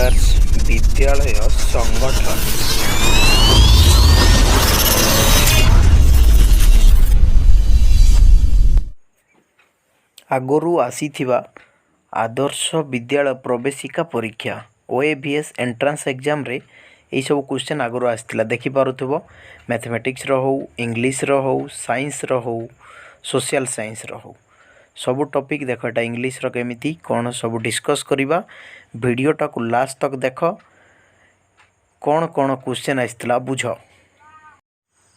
आदर्श विद्यालय संगठन आगरू आसीथिबा आदर्श विद्यालय प्रवेशिका परीक्षा ओएवीएस एंट्रांस एग्जाम रे यही सब क्वेश्चन आगरू आसला देखि पारुथबो मैथमेटिक्स रो हो इंग्लिश रो हो साइंस रो हो सोशल साइंस रो हो सब टॉपिक देख एटा इंग्लिश रो केमिति कोन सब डिस्कस करिबा वीडियोटा को लास्ट तक देख कौन कौन क्वेश्चन आसला बुझ।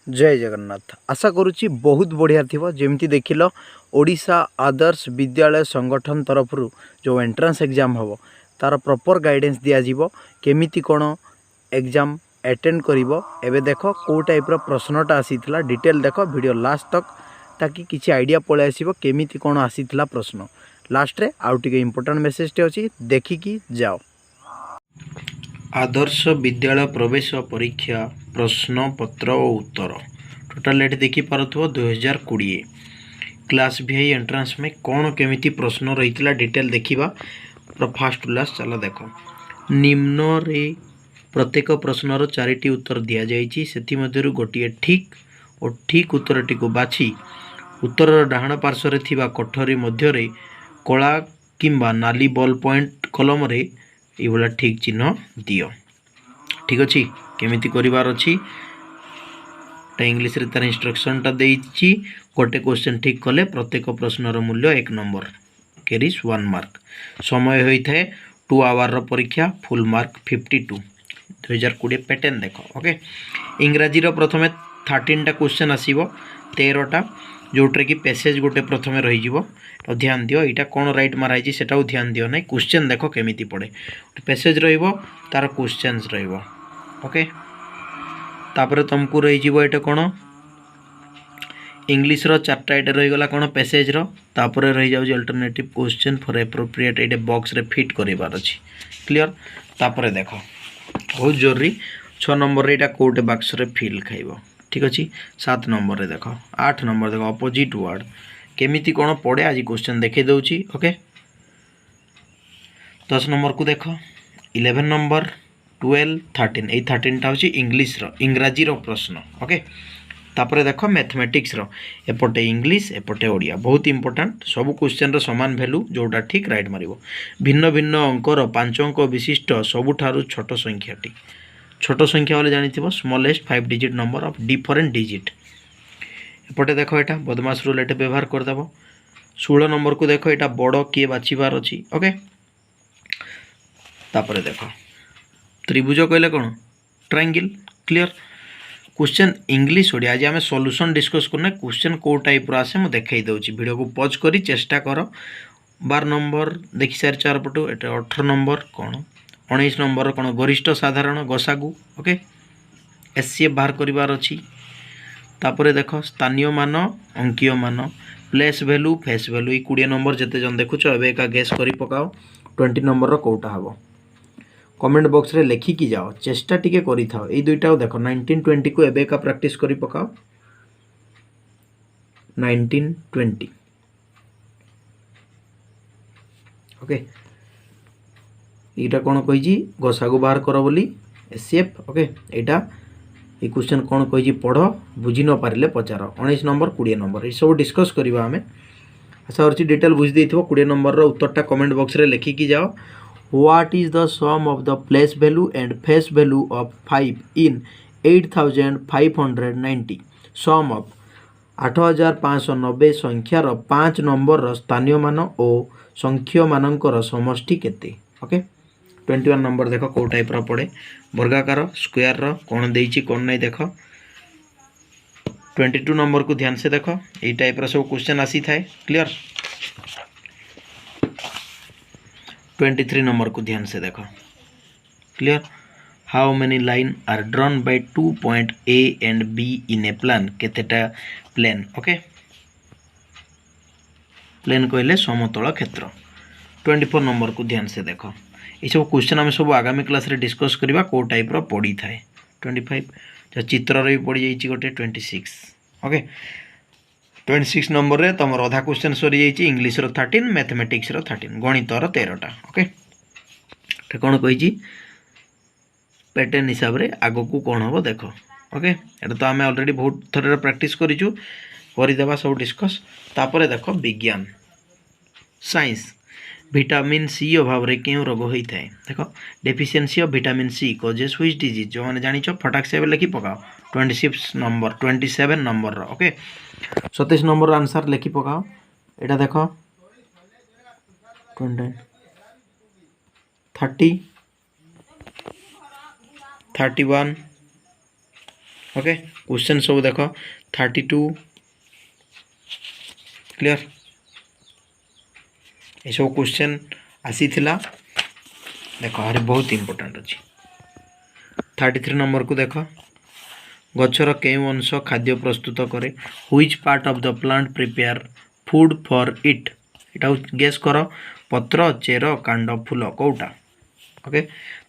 जय जगन्नाथ। आशा करुच्ची बहुत बढ़िया थी जमती देखिल ओडिशा आदर्श विद्यालय संगठन तरफ जो एंट्रांस एग्जाम हम तार प्रॉपर गाइडेंस दिज्व केमिति कौन एग्जाम अटेंड करिवो एबे देख कौ टाइप प्रश्नटा आसीथिला डिटेल देख वीडियो लास्ट तक ताकि किसी आइडिया पळे आसीबो केमिति कौन आसीथिला प्रश्न लास्ट रे आउ टिके इंपोर्टेंट मेसेज टे अछि देखिकी जाओ। आदर्श विद्यालय प्रवेश परीक्षा प्रश्न पत्र और उत्तर टोटाल एट देखि पारुथबो 2020 क्लास भी एंट्रांस में कौन केमिति प्रश्न रही डिटेल देखिबा फास्ट टू लास्ट चला देख। निम्न रे प्रत्येक प्रश्नर 4टी उत्तर दिया जाइछि सेथि मध्यरु गोटिए ठीक और ठीक उत्तरटी को बाछि उत्तर डाहाण पार्श्व रे थिबा कोठरी मध्य रे कला किंबा नाली बॉल पॉइंट कलम रे ये ठीक चिन्ह दियो। ठीक अच्छे केमिति करिवार अछि इंग्लिश रे तार इंस्ट्रक्शन टा देइछि गोटे क्वेश्चन ठीक कले प्रत्येक प्रश्नर मूल्य 1 नंबर कैरीज 1 मार्क समय होई थाए 2 आवर रो परीक्षा फुल मार्क 52 2020 पैटर्न देखो। ओके इंग्रजी रो प्रथमे 13 टा क्वेश्चन आसीबो 13 टा जोट्रे कि पैसेज गोटे प्रथमे रही जीवो तो ध्यान दियो एटा कौन राइट माराई सेटाও ध्यान दियो नहीं क्वेश्चन देखो केमिति पड़े पैसेज रहिबो तार क्वेश्चंस रहिबो। ओके तापर तुमको रही जीवो एटा कौन इंग्लिश रो 4टा एटा रही गला कौन पैसेज रो तापर रही जाउ alternative question for appropriate Etah box रे फिट करिवार अछि क्लियर। तापर देखो बहुत जरूरी 6 नंबर रे एटा कोटे बॉक्स रे फिल खाइबो। ठीक अच्छे 7 नंबर रे देखो 8 नंबर देखो अपोजिट वर्ड केमिति कौन पड़े आज क्वेश्चन देखे दउची। ओके 10 नंबर को देखो 11 नंबर 12 13 ए 13 टा होची इंग्लिश रो इंग्रजी रो प्रश्न। ओके तापर देखो मैथमेटिक्स रो एपटे इंग्लिश एपटे ओडिया बहुत इंपोर्टेंट सब क्वेश्चन रो समान वैल्यू जोटा ठीक राइट मारिबो भिन्न भिन्न अंकर 5 अंक विशिष्ट सबुठारु छोट संख्याटी छोट संख्या वाले जानी थी smallest 5 digit number of different digit एपटे देखो एटा बदमाश रूल एटे व्यवहार कर देबो 16 नंबर को देखो एटा बड़ के बाछिबार अछि। ओके तापर देखो त्रिभुज कहले कोन triangle clear question English Odia आज आमे सॉल्यूशन डिस्कस करना क्वेश्चन को टाइप रो आसे म देखाई दउची वीडियो को पॉज करी चेष्टा करो 12 नंबर देखि सार चार पटो एटा 18 नंबर कोन 19 नंबर कौन गरिष्ठ साधारण गसागु। ओके एससीएफ बाहर करिवार अछि तापरे देखो स्थानीय मान अंकीय मान place value face value 20 number जते जन देखुछ एबे का गेस करी पकाओ 20 नंबर रो कोटा हबो कमेंट बॉक्स रे लेखि की जाओ चेष्टा टिके करि थाओ ए दुइटा देखो 19 20 को एबे का प्रैक्टिस करी पकाओ 19 20। ओके एटा कौन कही गसागु बाहर कर बोली एससीएफ। ओके एटा ये क्वेश्चन कौन कही पढ़ बुझी न पारे पचार 19 नंबर 20 नंबर ये सब डिस्कस करवा आमे आशा करछि डिटेल बुझ देइथिबो 20 नंबर रो उत्तरटा कमेंट बॉक्स रे लिखि की जाओ what is the sum of the place value and face value of 5 in 8590 sum of 8590 संख्यार 5 नंबर रो स्थानीय मान और संख्य मानकर समष्टि केते। ओके 21 नंबर देखो को टाइप रो पड़े वर्गाकार स्क्वायर रो कौन देइछि कौन नहीं देखो 22 नंबर को ध्यान से देखो ए टाइप रो सब क्वेश्चन आसी थाए क्लियर। 23 नंबर को ध्यान से देखो clear how many line are drawn by 2 point A and B in a plan केतेटा प्लेन। ओके प्लेन कहले समतल क्षेत्र 24 नंबर को ध्यान से देखो ये सब क्वेश्चन आम सब आगामी क्लास रे डिस्कस करबा को टाइप रो पड़ी थाए 25 जो चित्र रे पड़ी जाइछि गोटे 26। ओके 26 नंबर रे तमर आधा क्वेश्चन सरी जाइछि इंग्लिश रो 13 मैथमेटिक्स रो 13 गणित रो 13टा। ओके कौन कही पैटर्न हिसाब रे आगो को कौन हम देख ओके एटा तो आम ऑलरेडी बहुत थर प्रैक्टिस करिचु करदेवा सब डिस्कस तापर देख विज्ञान साइंस विटामिन सी अभाव रे क्यों रोग होता है देख deficiency of vitamin C causes which disease जो मैंने जानिछ फटाक से लिखि पकाओ 27 नंबर ओके 27 नंबर आंसर लिखि पकाओ एटा देख 29 30 31 ओके क्वेश्चन सब देख 32 क्लियर ये सब क्वेश्चन आसी थिला देख अरे बहुत इंपोर्टेंट अच्छी 33 नंबर को देख गचर केउ अंश खाद्य प्रस्तुत करे which part of the plant prepare food for it इटा गेस कर पत्र चेर कांड फूल कोटा ओके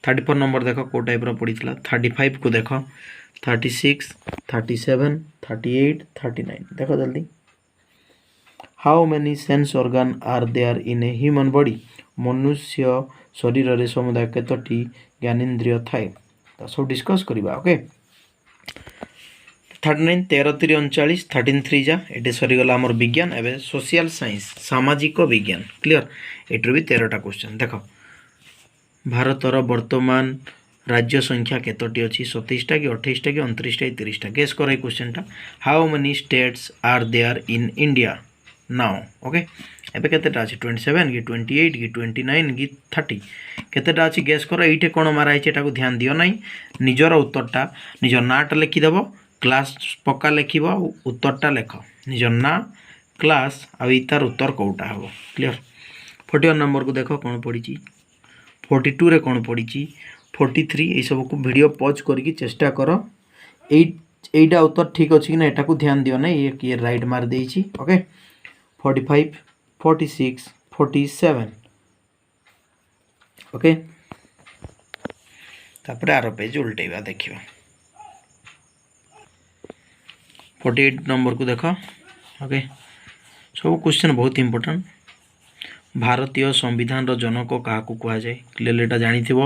34 नंबर देख को टाइप रो पड़ी थिला 35 को देख 36 37 38 39 देखो जल्दी how many sense organ are there in a human body मनुष्य शरीर रे समुदाय केतोटी ज्ञानेन्द्रिय थाए तो सब डिस्कस करबा ओके 39 13 3 39 13 3 जा एटे सरीगला हमर विज्ञान एबे सोशल साइंस सामाजिक विज्ञान क्लियर एटू भी 13टा क्वेश्चन देखो भारतर वर्तमान राज्य संख्या केतोटी अछि 27टा कि 28टा कि 29टा कि 30टा गेस कर क्वेश्चन टा how many states are there in India now okay एबे केतेटा अछि 27 कि 28 कि 29 कि 30 केतेटा अछि गेस कर एइठे कोन मारा आइछ एटा को ध्यान दियो नै निजर उत्तरटा निजर नाटा लिखि देबो क्लास पक्का लिखिबो उत्तरटा लेख निजर ना क्लास आ इतार उत्तर कोटा हबो क्लियर 41 नंबर को देखो कोन पड़ी 42 रे कोन पड़ी 43 ए सब को वीडियो पॉज करके चेष्टा करो एटा उत्तर ठीक अछि कि ना एटा को ध्यान दियो नै ये राइट मार देइछि ओके 45 46 47 ओके तापर आरो पेज उल्टेबा देखिबा 48 नंबर को देखो ओके सब क्वेश्चन बहुत इंपोर्टेंट भारतीय संविधान रो जनक का कहा जाए क्लियरली एटा जानि थिबो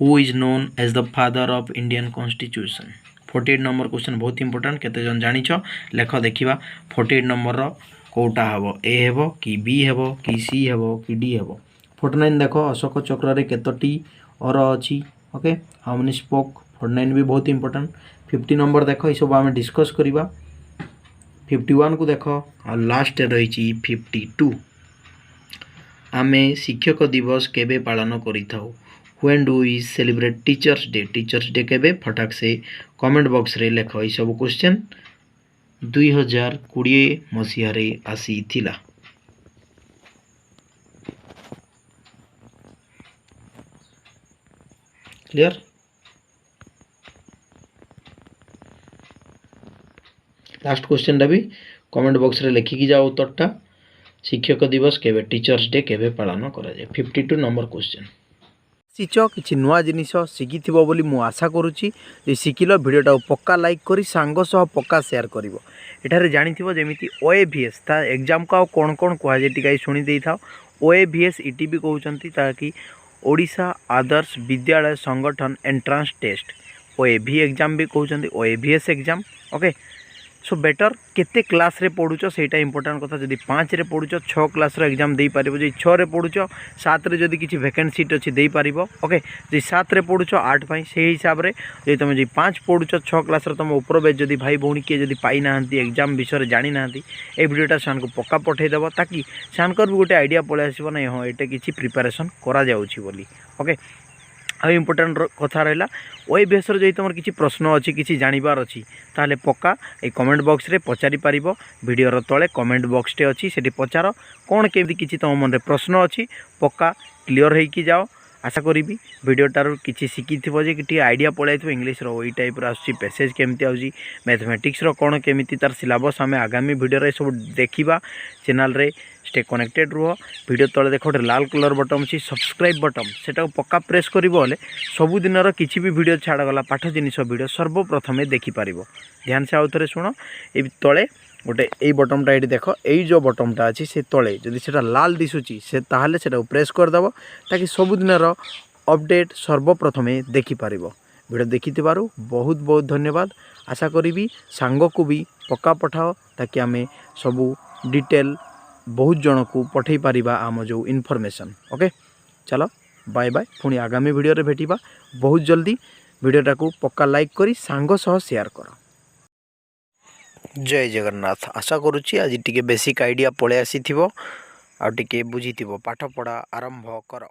who is known as the father of Indian constitution 48 number question बहुत इंपोर्टेंट केते जन जानिछ लेख देखिबा 48 नंबर रो कोटा हबो ए हबो कि बी हबो कि सी हबो कि डी हबो 49 देखो अशोक चक्र रे केतोटी और अछि ओके हाउ मेनी स्पोक 49 भी बहुत इंपोर्टेंट 50 नंबर देखो ई सब हम डिस्कस करिबा 51 को देखो आ लास्ट रही 52 आमे शिक्षक दिवस केबे पालन करिथाउ when do we celebrate teachers day केबे फटाक से कमेंट बॉक्स रे लेख ई सब क्वेश्चन 2020 मसीहा रे आसी थिला क्लियर लास्ट क्वेश्चन भी कमेंट बॉक्स रे लिखिकी जाओ उत्तरटा शिक्षक दिवस केबे टीचर्स डे केबे पालन करा जाए 52 नंबर क्वेश्चन शिच किछि नुआ जिनिस शिखिथिबो बोली मु आशा करूची जे शिखिलो वीडियोटा पक्का लाइक करी सांग सह पक्का शेयर करिवो एठारे जानिथिबो जेमिति ओएवीएस ता एग्जाम का कोन कोन कुआ जे टिकाई सुनी देई थाओ ओएवीएस ईटीबी कहउचंती ताकि ओडिशा आदर्श विद्यालय संगठन एंट्रांस टेस्ट ओएवी एग्जाम भी कहउचंती OAVS exam okay so better केते क्लास रे पढुछ सेटा इंपोर्टेंट कथा जदी 5 रे पढुछ 6 क्लास रो एग्जाम देई पारिबो जे 6 रे पढुछ 7 रे जदी किछि वैकेंसी सीट अछि देई पारिबो ओके जे 7 रे पढुछ 8 पई से हिसाब रे जे तुम जे 5 पढुछ 6 क्लास रो तुम ऊपर बेच जदी भाई भौणी के जदी पाई नाहंती एग्जाम विषय रे जानि नाहंती ए वीडियोटा सान को पक्का पठै देबो ताकि सान कर भी गोटे आईडिया पळे आसीबो नै हो एटे किछि प्रिपरेशन करा जाउछि बोली ओके आ इम्पोर्टेंट कथा रहा ओएवीएस जो तुम किसी प्रश्न अच्छी किसी जानवर अच्छी ताहले पक्का ये कमेंट बॉक्स रे पचारि पारिबो वीडियो तले कमेंट बॉक्स टे अच्छी सेठी पचार कौन केमती किसी तुम मन प्रश्न अच्छी पक्का क्लीयर होइकी जाओ आशा करी वीडियोटार किसी शिखिथ्व जे कि आईडिया पळाइथो इंग्लिश रो ओई टाइप रो आसी पैसेज केमती आउजी मैथमेटिक्स रो कोन केमती तार सिलेबस आमे आगामी वीडियो रे सब देखिबा चैनल रे स्टे कनेक्टेड रुह वीडियो तले देख गोटे लाल कलर बटन अच्छी सब्सक्राइब बटन सेटा पक्का प्रेस करिवो ले सबुदिनर किसी भी वीडियो छाड़गला पाठ जिनिस वीडियो सर्वप्रथमे देखिपार ध्यान से आउ थे शुण ये तले गोटे यही बटनटा ये देख यही जो बटनटा अच्छी से तले जदि से लाल दिशुची से ताहले सेटा प्रेस करदेव ताकि सबुदिनर अपडेट सर्वप्रथमे देखिपर। वीडियो देखि बहुत बहुत धन्यवाद। आशा करी सांग को भी पक्का पठाओ ताकि आमे सबू डिटेल बहुत जन को पठे पारिबा आम जो इनफॉरमेशन। ओके चलो बाय बाय, पुणी आगामी वीडियो रे भेटिबा बहुत जल्दी। वीडियोटा को पक्का लाइक करी सांग सह शेयर कर। जय जगन्नाथ। आशा करुच्ची आज टिके बेसिक आइडिया पळे आसी थिबो आ टिके बुझी थिबो। पाठ पढ़ा आरंभ कर।